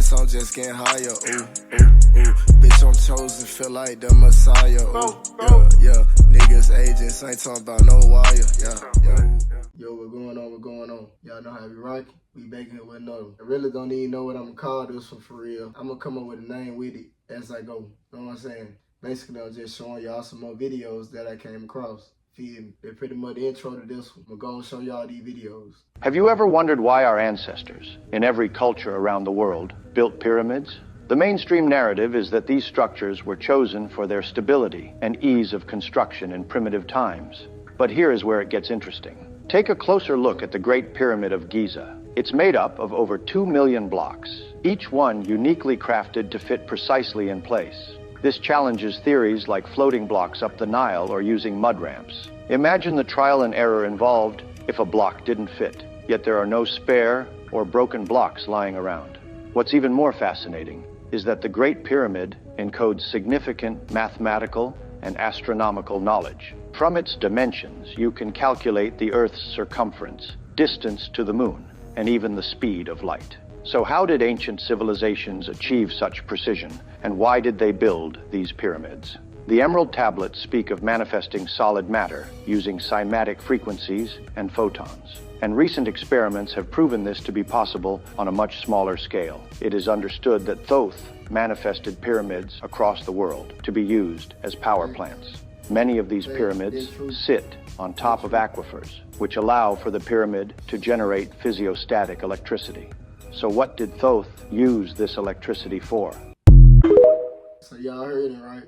guess I'm just getting higher. Ooh, ooh, ooh. Bitch, I'm chosen, feel like the Messiah. Ooh, yeah. Niggas agents ain't talking about no wire. Yeah. Yo, what's going on? What's going on? Y'all know how we rock. We back here with another. I really don't even know what I'm gonna call this one for real. I'm gonna come up with a name with it as I go. You know what I'm saying? Basically, I'm just showing y'all some more videos that I came across. Feel me? They're pretty much the intro to this one. I'm gonna show y'all these videos. Have you ever wondered why our ancestors, in every culture around the world, built pyramids? The mainstream narrative is that these structures were chosen for their stability and ease of construction in primitive times. But here is where it gets interesting. Take a closer look at the Great Pyramid of Giza. It's made up of over 2 million blocks, each one uniquely crafted to fit precisely in place. This challenges theories like floating blocks up the Nile or using mud ramps. Imagine the trial and error involved if a block didn't fit, yet there are no spare or broken blocks lying around. What's even more fascinating is that the Great Pyramid encodes significant mathematical and astronomical knowledge. From its dimensions, you can calculate the Earth's circumference, distance to the moon, and even the speed of light. So how did ancient civilizations achieve such precision, and why did they build these pyramids? The emerald tablets speak of manifesting solid matter using cymatic frequencies and photons. And recent experiments have proven this to be possible on a much smaller scale. It is understood that Thoth manifested pyramids across the world to be used as power plants. Many of these pyramids sit on top of aquifers, which allow for the pyramid to generate physiostatic electricity. So what did Thoth use this electricity for? So y'all heard it, right?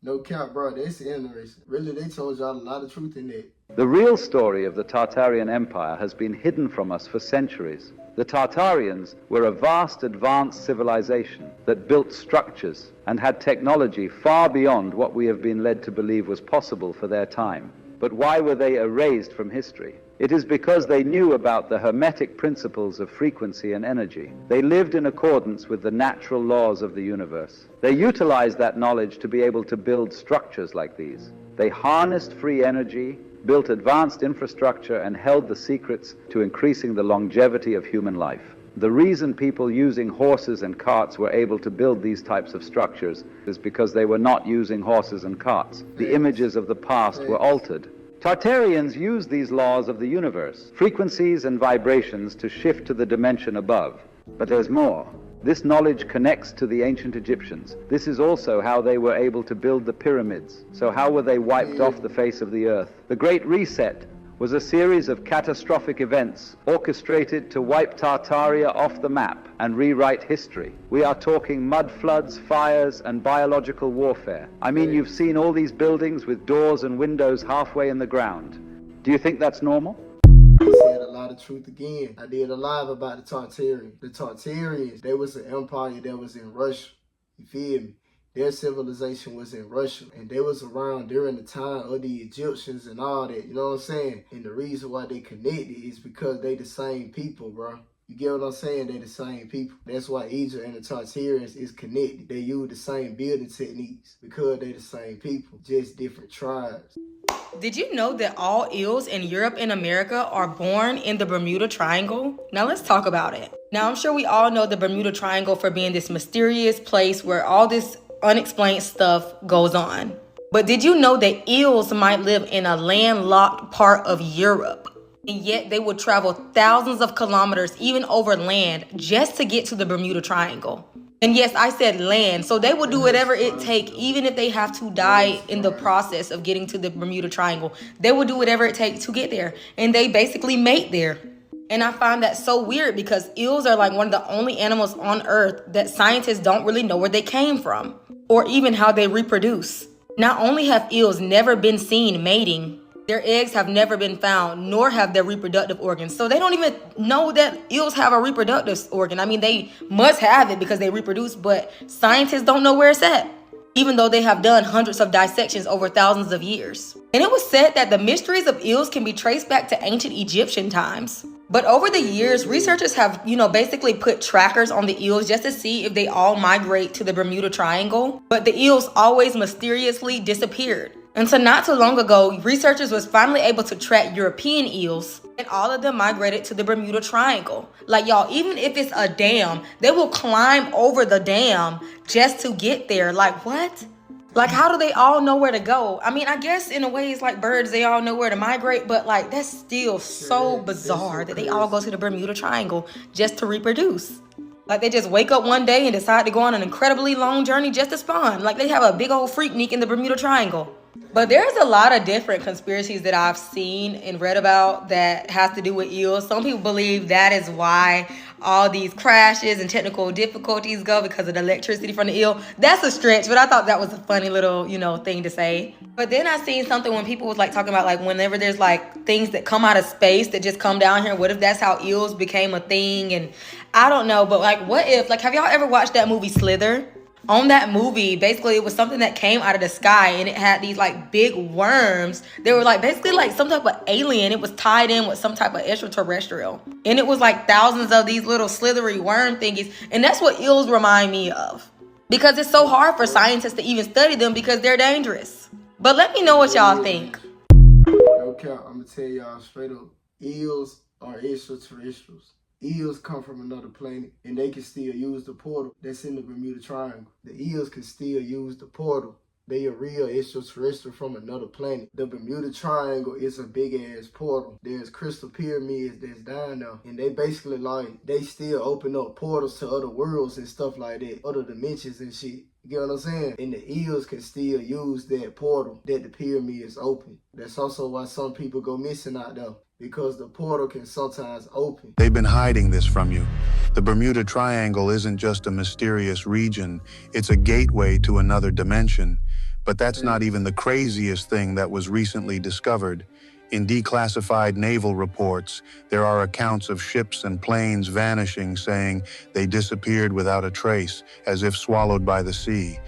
No cap, bro. That's interesting. Really, they told y'all a lot of truth in that. The real story of the Tartarian Empire has been hidden from us for centuries. The Tartarians were a vast advanced civilization that built structures and had technology far beyond what we have been led to believe was possible for their time. But why were they erased from history? It is because they knew about the hermetic principles of frequency and energy. They lived in accordance with the natural laws of the universe. They utilized that knowledge to be able to build structures like these. They harnessed free energy, built advanced infrastructure, and held the secrets to increasing the longevity of human life. The reason people using horses and carts were able to build these types of structures is because they were not using horses and carts. The images of the past were altered. Tartarians used these laws of the universe, frequencies and vibrations, to shift to the dimension above. But there's more. This knowledge connects to the ancient Egyptians. This is also how they were able to build the pyramids. So how were they wiped off the face of the earth? The Great Reset was a series of catastrophic events orchestrated to wipe Tartaria off the map and rewrite history. We are talking mud floods, fires, and biological warfare. I mean, you've seen all these buildings with doors and windows halfway in the ground. Do you think that's normal? He said a lot of truth again. I did a live about the Tartarians. The Tartarians, they was an empire that was in Russia. You feel me? Their civilization was in Russia, and they was around during the time of the Egyptians and all that, you know what I'm saying? And the reason why they connected is because they the same people, bro. You get what I'm saying? They the same people. That's why Egypt and the Tartarians is connected. They use the same building techniques because they the same people, just different tribes. Did you know that all eels in Europe and America are born in the Bermuda Triangle? Now let's talk about it. Now I'm sure we all know the Bermuda Triangle for being this mysterious place where all this unexplained stuff goes on. But did you know that eels might live in a landlocked part of Europe? And yet they would travel thousands of kilometers, even over land, just to get to the Bermuda Triangle. And yes, I said land. So they will do whatever it takes, even if they have to die in the process of getting to the Bermuda Triangle. They will do whatever it takes to get there. And they basically mate there. And I find that so weird because eels are like one of the only animals on Earth that scientists don't really know where they came from or even how they reproduce. Not only have eels never been seen mating, their eggs have never been found, nor have their reproductive organs. So they don't even know that eels have a reproductive organ. I mean, they must have it because they reproduce, but scientists don't know where it's at, even though they have done hundreds of dissections over thousands of years. And it was said that the mysteries of eels can be traced back to ancient Egyptian times. But over the years, researchers have, basically put trackers on the eels just to see if they all migrate to the Bermuda Triangle. But the eels always mysteriously disappeared. Until not too long ago, researchers was finally able to track European eels, and all of them migrated to the Bermuda Triangle. Like, y'all, even if it's a dam, they will climb over the dam just to get there. Like, what? Like, how do they all know where to go? I mean, I guess in a way it's like birds, they all know where to migrate, but like, that's still so bizarre that they all go to the Bermuda Triangle just to reproduce. Like, they just wake up one day and decide to go on an incredibly long journey just to spawn. Like, they have a big old freaknik in the Bermuda Triangle. But there's a lot of different conspiracies that I've seen and read about that has to do with eels. Some people believe that is why all these crashes and technical difficulties go, because of the electricity from the eel. That's a stretch, but I thought that was a funny little, thing to say. But then I seen something when people was like talking about like whenever there's like things that come out of space that just come down here, what if that's how eels became a thing? And I don't know, but like what if, like, have y'all ever watched that movie Slither? On that movie, basically it was something that came out of the sky and it had these like big worms. They were like basically like some type of alien. It was tied in with some type of extraterrestrial. And it was like thousands of these little slithery worm thingies. And that's what eels remind me of. Because it's so hard for scientists to even study them because they're dangerous. But let me know what y'all think. Okay, I'm gonna tell y'all straight up. Eels are extraterrestrials. Eels come from another planet, and they can still use the portal that's in the Bermuda Triangle. The eels can still use the portal. They are real extraterrestrial from another planet. The Bermuda Triangle is a big-ass portal. There's crystal pyramids that's down there, and they basically they still open up portals to other worlds and stuff like that, other dimensions and shit. You get what I'm saying? And the eels can still use that portal that the pyramids open. That's also why some people go missing out there, because the portal can sometimes open. They've been hiding this from you. The Bermuda Triangle isn't just a mysterious region, it's a gateway to another dimension. But that's not even the craziest thing that was recently discovered. In declassified naval reports, there are accounts of ships and planes vanishing, saying they disappeared without a trace, as if swallowed by the sea.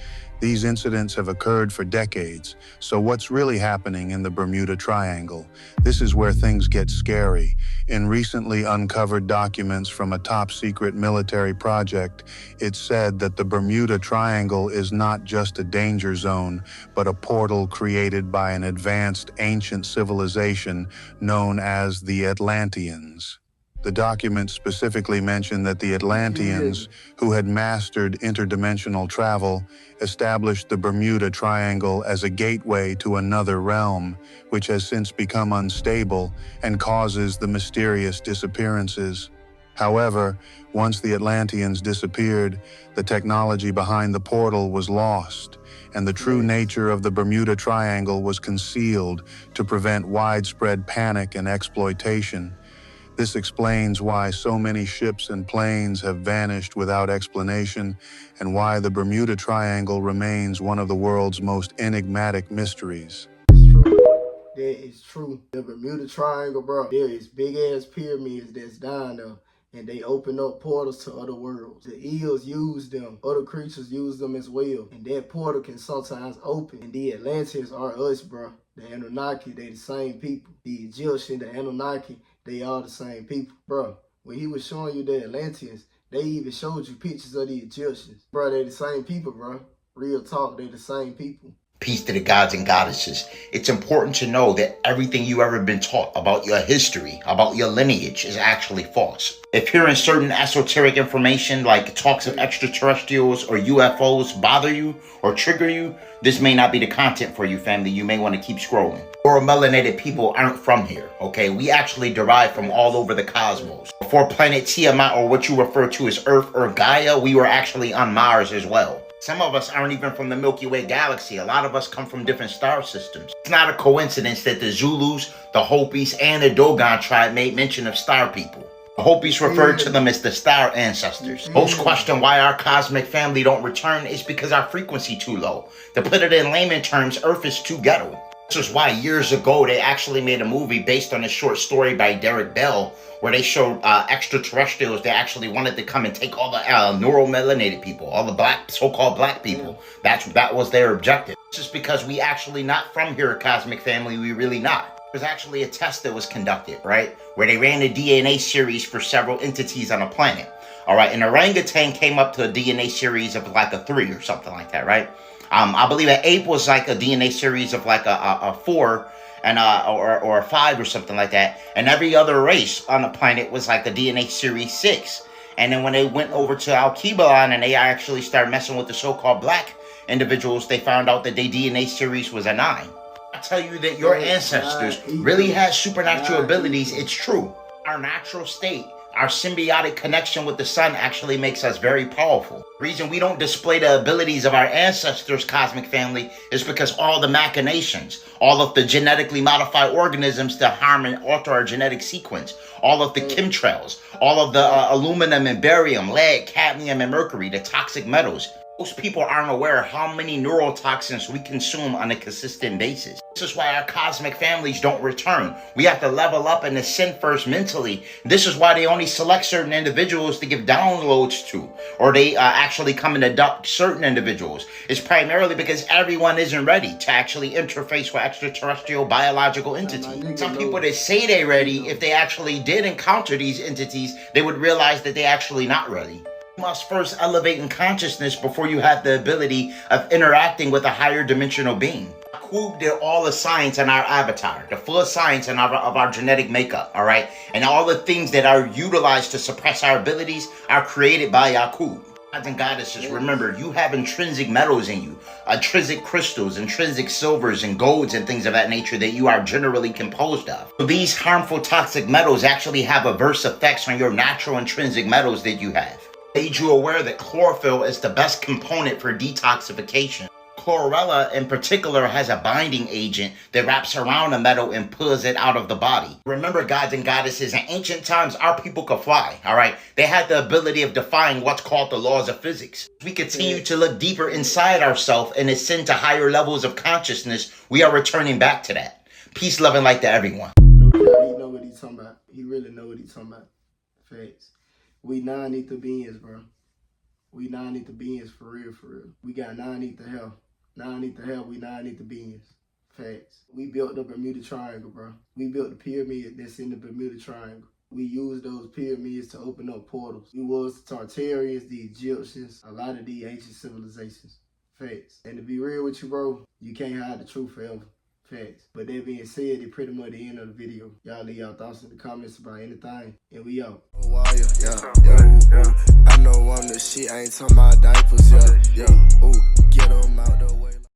These incidents have occurred for decades, so what's really happening in the Bermuda Triangle? This is where things get scary. In recently uncovered documents from a top-secret military project, it said that the Bermuda Triangle is not just a danger zone, but a portal created by an advanced ancient civilization known as the Atlanteans. The documents specifically mentioned that the Atlanteans, who had mastered interdimensional travel, established the Bermuda Triangle as a gateway to another realm, which has since become unstable and causes the mysterious disappearances. However, once the Atlanteans disappeared, the technology behind the portal was lost, and the true nature of the Bermuda Triangle was concealed to prevent widespread panic and exploitation. This explains why so many ships and planes have vanished without explanation, and why the Bermuda Triangle remains one of the world's most enigmatic mysteries. It's true. That is true. The Bermuda Triangle, bro, there is big-ass pyramids that's down there, and they open up portals to other worlds. The eels use them. Other creatures use them as well. And that portal can sometimes open. And the Atlanteans are us, bro. The Anunnaki, they the same people. The Egyptian, the Anunnaki, they are the same people. Bro, when he was showing you the Atlanteans, they even showed you pictures of the Egyptians. Bro, they the same people, bro. Real talk, they the same people. Peace to the gods and goddesses. It's important to know that everything you ever been taught about your history, about your lineage, is actually false. If hearing certain esoteric information like talks of extraterrestrials or UFOs bother you or trigger you, this may not be the content for you, family. You may want to keep scrolling. Or melanated people aren't from here, okay? We actually derive from all over the cosmos. Before planet Tiamat, or what you refer to as Earth or Gaia, we were actually on Mars as well. Some of us aren't even from the Milky Way galaxy. A lot of us come from different star systems. It's not a coincidence that the Zulus, the Hopis, and the Dogon tribe made mention of star people. The Hopis referred to them as the star ancestors. Most question why our cosmic family don't return is because our frequency too low. To put it in layman terms, Earth is too ghetto. This is why years ago they actually made a movie based on a short story by Derek Bell, where they showed extraterrestrials. They actually wanted to come and take all the neuromelanated people, all the so-called black people. That was their objective. It's just because we actually not from here, cosmic family. We really not. There's actually a test that was conducted, right, where they ran a DNA series for several entities on a planet. All right, an orangutan came up to a DNA series of like a 3 or something like that, right? I believe an ape was like a DNA series of like a 4 and or a 5 or something like that. And every other race on the planet was like a DNA series 6. And then when they went over to Alkebalan and they actually started messing with the so-called black individuals, they found out that their DNA series was a 9. I tell you that your ancestors really had supernatural abilities. It's true. Our natural state, our symbiotic connection with the sun actually makes us very powerful. The reason we don't display the abilities of our ancestors' cosmic family is because all the machinations, all of the genetically modified organisms to harm and alter our genetic sequence, all of the chemtrails, all of the aluminum and barium, lead, cadmium, and mercury, the toxic metals. Most people aren't aware of how many neurotoxins we consume on a consistent basis. This is why our cosmic families don't return. We have to level up and ascend first mentally. This is why they only select certain individuals to give downloads to, or they actually come and adopt certain individuals. It's primarily because everyone isn't ready to actually interface with extraterrestrial biological entities. Some people that say they're ready, if they actually did encounter these entities, they would realize that they're actually not ready. You must first elevate in consciousness before you have the ability of interacting with a higher dimensional being. Yakub did all the science in our avatar, the full science of our genetic makeup, all right? And all the things that are utilized to suppress our abilities are created by Yakub. Gods and goddesses, remember, you have intrinsic metals in you, intrinsic crystals, intrinsic silvers and golds and things of that nature that you are generally composed of. So these harmful toxic metals actually have adverse effects on your natural intrinsic metals that you have. Made you aware that chlorophyll is the best component for detoxification. Chlorella in particular has a binding agent that wraps around a metal and pulls it out of the body. Remember, gods and goddesses, in ancient times, our people could fly, all right? They had the ability of defying what's called the laws of physics. As we continue to look deeper inside ourselves and ascend to higher levels of consciousness, we are returning back to that. Peace, love, and light to everyone. He know what he's talking about. He really know what he's talking about. Facts. We non-ether beings, bro. We non-ether beings for real, for real. We got non-ether hell. Non-ether hell, we non-ether beings. Facts. We built the Bermuda Triangle, bro. We built the pyramid that's in the Bermuda Triangle. We used those pyramids to open up portals. We was the Tartarians, the Egyptians, a lot of the ancient civilizations. Facts. And to be real with you, bro, you can't hide the truth forever. Facts. But that being said, it's pretty much the end of the video. Y'all leave y'all thoughts in the comments about anything, and we out. Oh, yeah. I know I'm the shit, I ain't talking about diapers, yeah. Ooh, get them out the way.